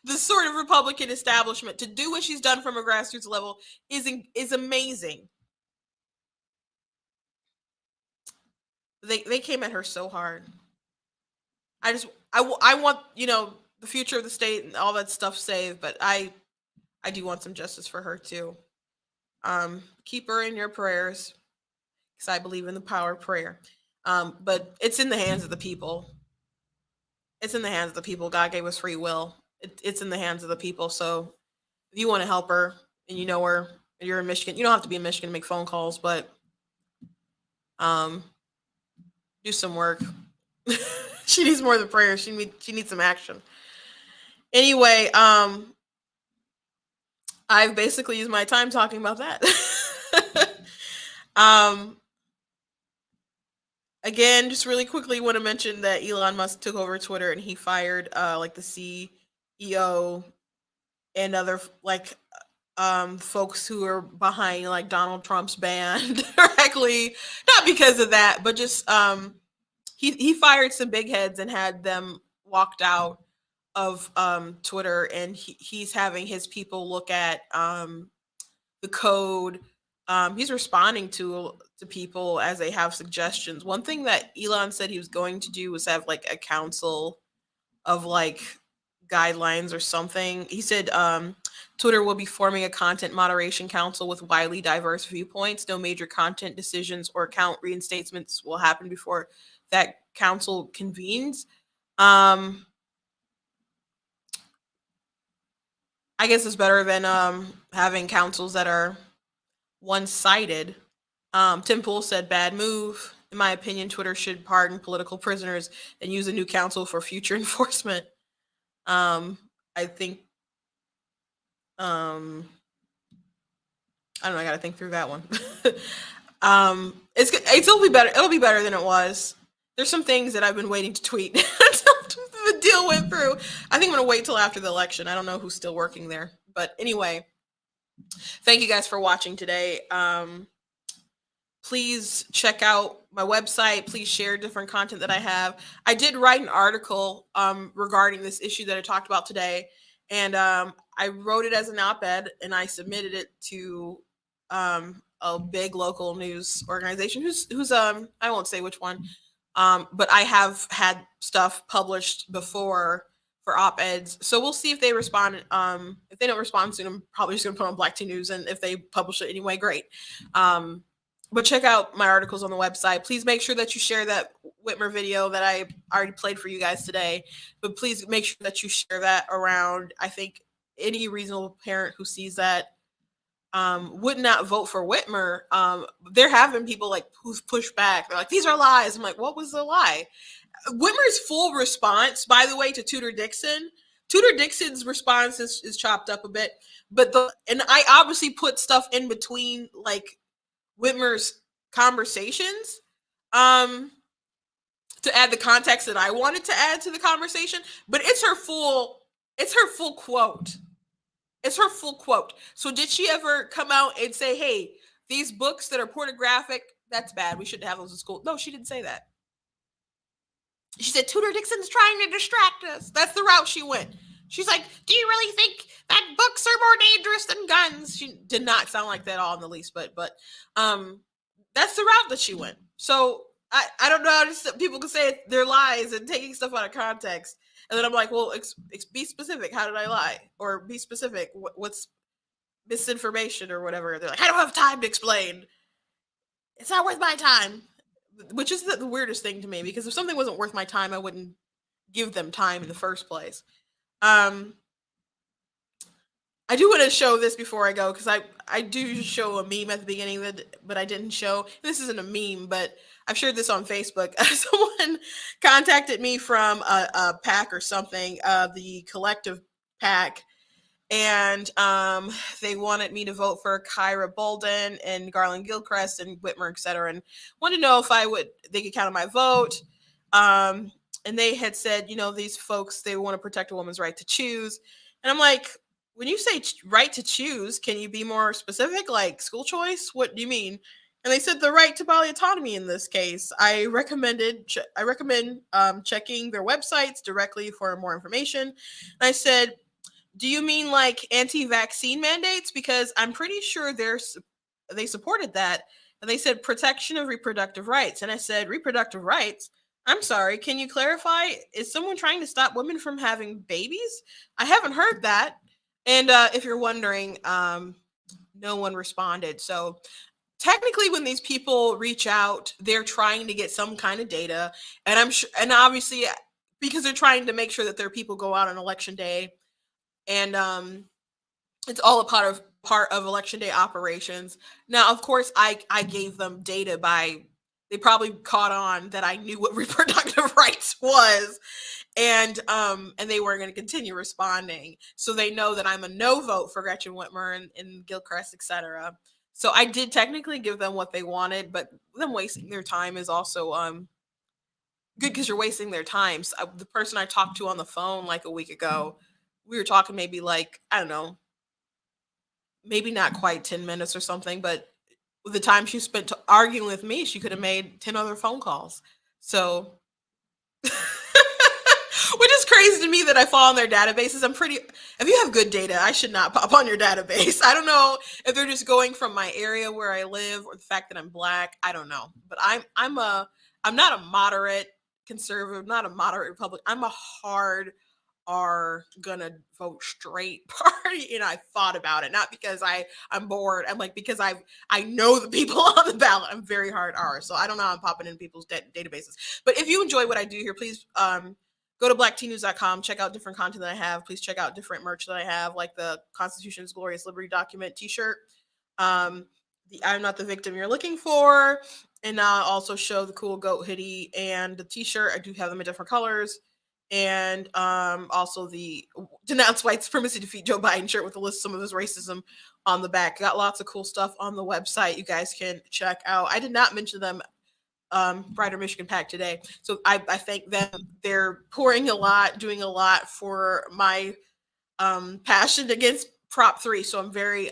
the sort of Republican establishment. To do what she's done from a grassroots level is amazing. They came at her so hard. I want, the future of the state and all that stuff saved, but I do want some justice for her too. Keep her in your prayers, because I believe in the power of prayer. But it's in the hands of the people. It's in the hands of the people. God gave us free will. It's in the hands of the people. So if you want to help her and you know her, and you're in Michigan, you don't have to be in Michigan to make phone calls, but do some work. She needs more than prayer. She needs some action. Anyway, I've basically used my time talking about that. Again, just really quickly want to mention that Elon Musk took over Twitter and he fired like the CEO and other folks who are behind like Donald Trump's ban directly. Not because of that, but just he fired some big heads and had them walked out of Twitter, and he's having his people look at the code. He's responding to people as they have suggestions. One thing that Elon said he was going to do was have like a council of like guidelines or something. He said Twitter will be forming a content moderation council with widely diverse viewpoints. No major content decisions or account reinstatements will happen before that council convenes. I guess it's better than having councils that are one-sided. Tim Pool said, bad move. In my opinion, Twitter should pardon political prisoners and use a new council for future enforcement. I think, I don't know, I got to think through that one. It'll be better. It'll be better than it was. There's some things that I've been waiting to tweet until of a deal went through. I think I'm going to wait till after the election. I don't know who's still working there. But anyway, thank you guys for watching today. Please check out my website. Please share different content that I have. I did write an article regarding this issue that I talked about today. And I wrote it as an op-ed and I submitted it to a big local news organization who's I won't say which one. But I have had stuff published before for op-eds. So we'll see if they respond. If they don't respond soon, I'm probably just gonna put on Black Tea News. And if they publish it anyway, great. But check out my articles on the website. Please make sure that you share that Whitmer video that I already played for you guys today. But please make sure that you share that around. I think any reasonable parent who sees that would not vote for Whitmer. There have been people like who've pushed back. They're like, these are lies. I'm like, what was the lie? Whitmer's full response, by the way, to Tudor Dixon's response is chopped up a bit. But and I obviously put stuff in between like Whitmer's conversations to add the context that I wanted to add to the conversation, but it's her full quote. It's her full quote. So did she ever come out and say, hey, these books that are pornographic, that's bad, we shouldn't have those in school? No, she didn't say that. She said Tudor Dixon's trying to distract us. That's the route she went. She's like, do you really think that books are more dangerous than guns? She did not sound like that all in the least, but that's the route that she went. So I don't know how people can say they're lies and taking stuff out of context. And then I'm like, well, be specific. How did I lie? Or be specific. What's misinformation or whatever? They're like, I don't have time to explain. It's not worth my time. Which is the weirdest thing to me, because if something wasn't worth my time, I wouldn't give them time in the first place. I do want to show this before I go, because I do show a meme at the beginning but I didn't show. This isn't a meme, but I've shared this on Facebook. Someone contacted me from a PAC or something, the Collective PAC, and they wanted me to vote for Kyra Bolden and Garland Gilchrist and Whitmer, etc., and wanted to know if they could count my vote. And they had said, these folks, they want to protect a woman's right to choose. And I'm like, when you say right to choose, can you be more specific, like school choice? What do you mean? And they said the right to bodily autonomy in this case. I recommend checking their websites directly for more information. And I said, do you mean like anti-vaccine mandates? Because I'm pretty sure they supported that. And they said protection of reproductive rights. And I said, reproductive rights? I'm sorry, can you clarify? Is someone trying to stop women from having babies? I haven't heard that. And if you're wondering, no one responded. So technically, when these people reach out, they're trying to get some kind of data. And I'm sure, and obviously, because they're trying to make sure that their people go out on election day. And it's all a part of election day operations. Now, of course, I gave them data they probably caught on that I knew what reproductive rights was, and they weren't going to continue responding. So they know that I'm a no vote for Gretchen Whitmer and Gilchrist, etc. So I did technically give them what they wanted, but them wasting their time is also good, because you're wasting their time. So the person I talked to on the phone like a week ago, we were talking maybe like, I don't know, maybe not quite 10 minutes or something, but the time she spent arguing with me, she could have made 10 other phone calls. So, which is crazy to me that I fall on their databases. If you have good data, I should not pop on your database. I don't know if they're just going from my area where I live or the fact that I'm Black. I don't know. But I'm not a moderate conservative, not a moderate Republican. I'm a hard are gonna vote straight party, and I thought about it, not because I'm bored. I'm like, because I know the people on the ballot. I'm very hard R, so I don't know how I'm popping in people's databases. But if you enjoy what I do here, please go to blacktnews.com, check out different content that I have. Please check out different merch that I have, like the Constitution's Glorious Liberty Document t-shirt, the I'm Not the Victim You're Looking For, and I'll also show the cool goat hoodie and the t-shirt. I do have them in different colors. And also the Denounce White Supremacy, Defeat Joe Biden shirt with a list of some of his racism on the back. Got lots of cool stuff on the website you guys can check out. I did not mention them Brighter Michigan PAC today. So I thank them. They're pouring a lot, doing a lot for my passion against Prop 3. So I'm very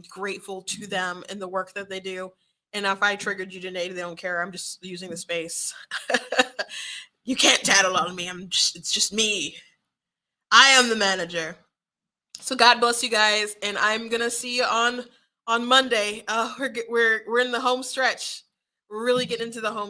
grateful to them and the work that they do. And if I triggered you today, they don't care. I'm just using the space. You can't tattle on me. It's just me. I am the manager. So God bless you guys, and I'm gonna see you on Monday. We're in the home stretch. We're really getting into the home